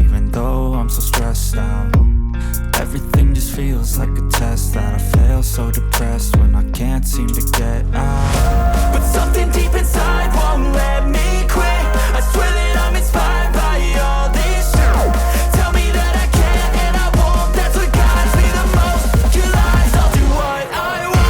even though I'm so stressed out. Everything just feels like a test that I fail, so depressed when I can't seem to get out. But something deep inside won't let me quit. I swear that I'm inspired by all this shit. Tell me that I can and I won't, that's what guides me the most. Your lies, I'll do what I want.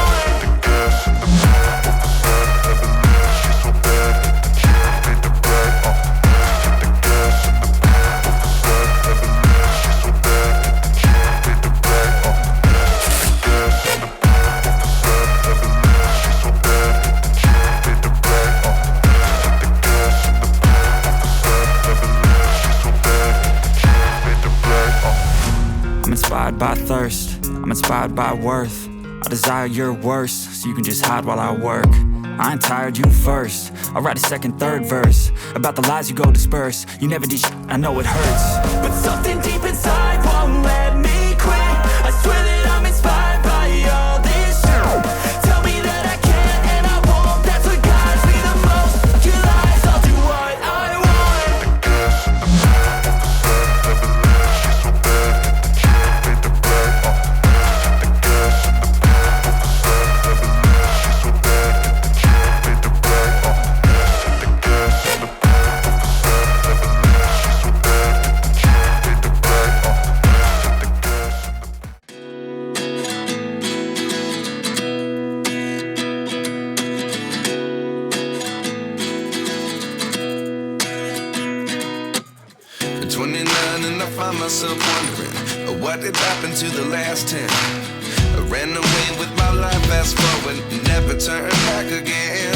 By thirst, I'm inspired by worth. I desire your worst, so you can just hide while I work. I ain't tired, you first. I'll write a second, third verse about the lies you go disperse. You never did shit, I know it hurts. But something deep inside won't let me quit. I swear that I'm inspired by all this shit. Tell me that I can and I won't, that's what guides me the most. Your lies, I'll do what I want. Myself wondering what did happen to the last 10. I ran away with my life, fast forward, never turn back again.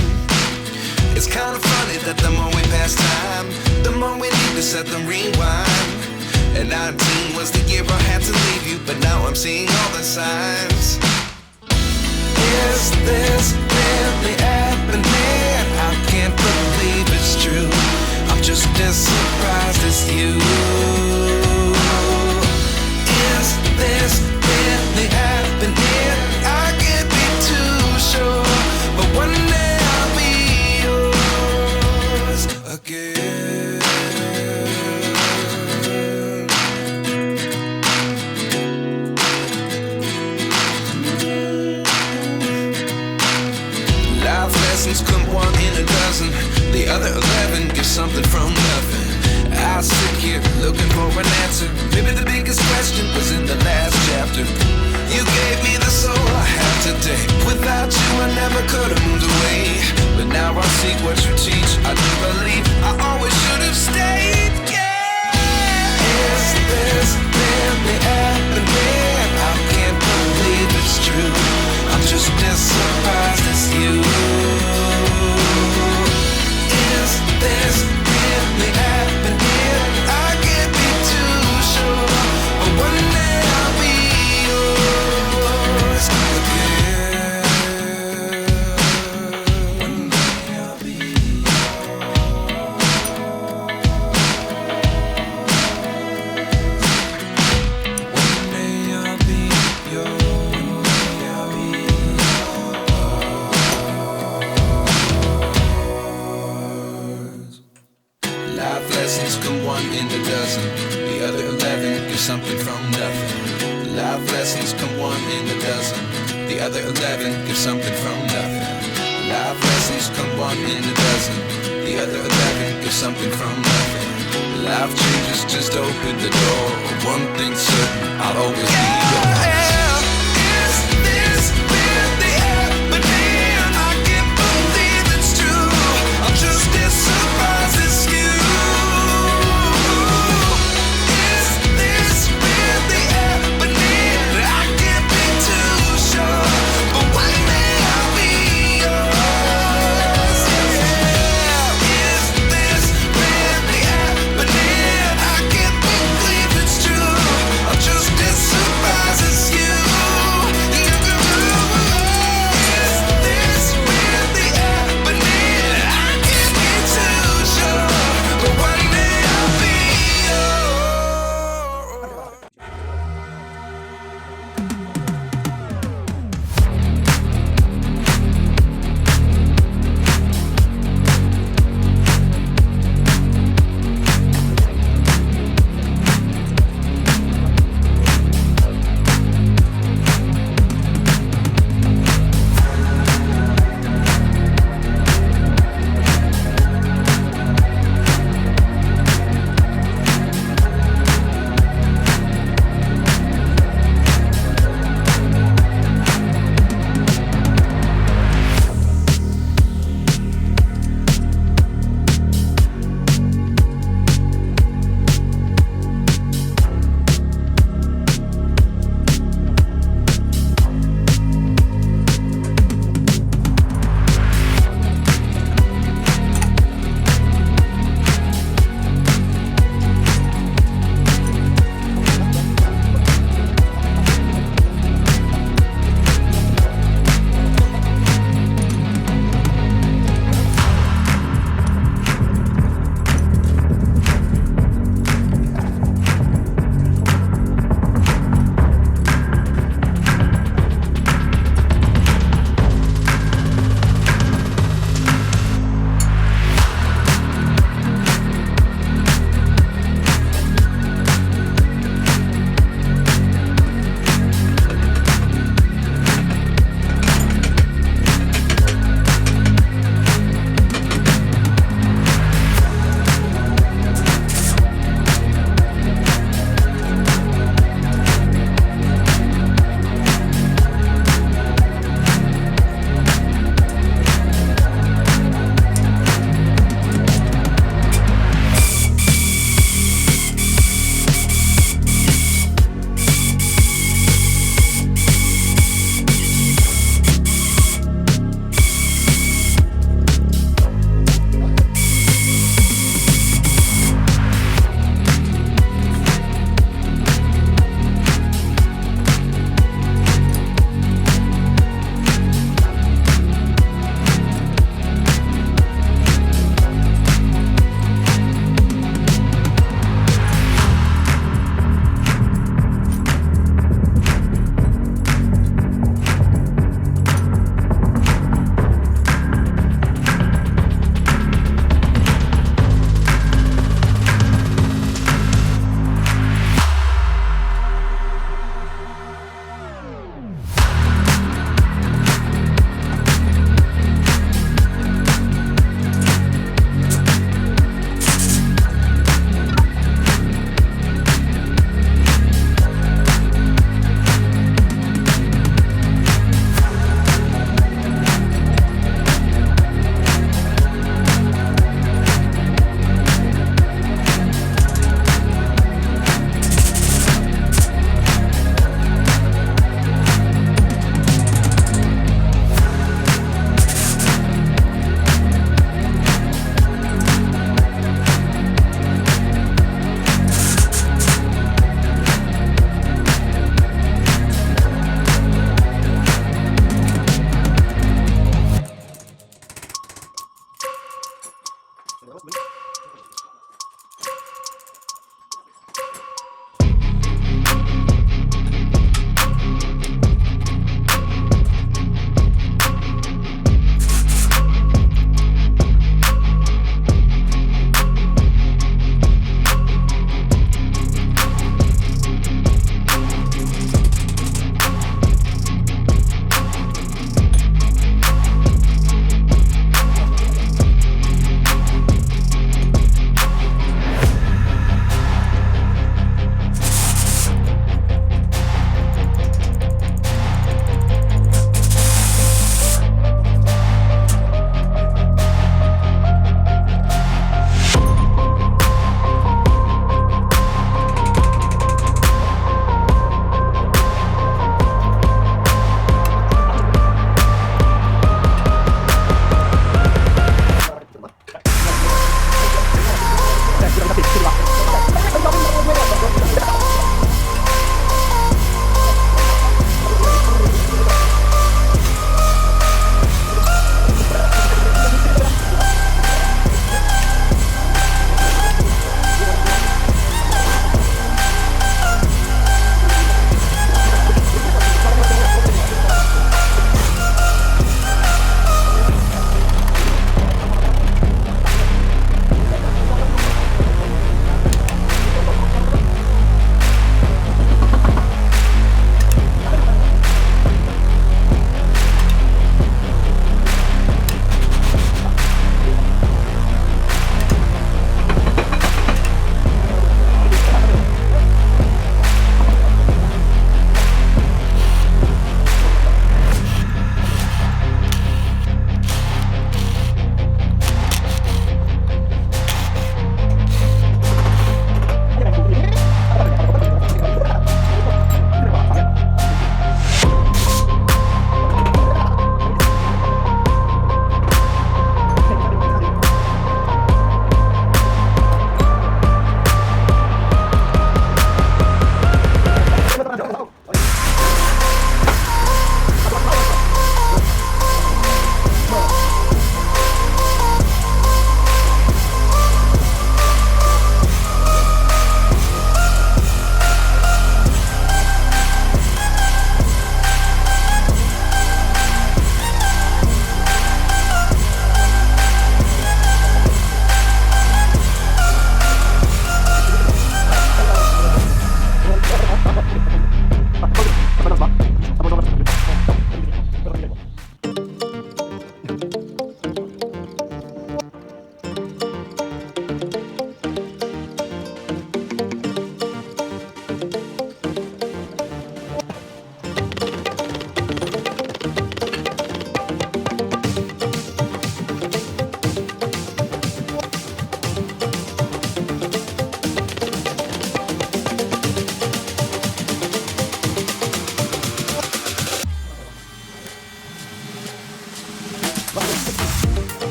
It's kind of funny that the more we pass time, the more we need to set them rewind. And 19 was the year I had to leave you, but now I'm seeing all the signs. Is this really happening? I can't believe it's true. I'm just as surprised as you. Is this really happening? I can't be too sure, but one day I'll be yours again. Life lessons come one in a dozen. The other 11 get something from nothing. I sit here looking for an answer. Maybe the biggest question was in the last chapter. You gave me the soul I have today. Without you I never could have moved away. But now I see what you teach. I do believe I always should have stayed. Yeah. Is this really happening? I can't believe it's true. I'm just as surprised as you. Is this really happening? I can't be too sure, but one day I'll be yours again. One day I'll be yours. One day I'll be yours. Life lessons come one in a dozen. The other 11 get something from nothing. Life lessons come one in a dozen. The other 11 get something from nothing. Life lessons come one in a dozen. The other 11 get something from nothing. Life changes just open the door. One thing's certain, I'll always be yours.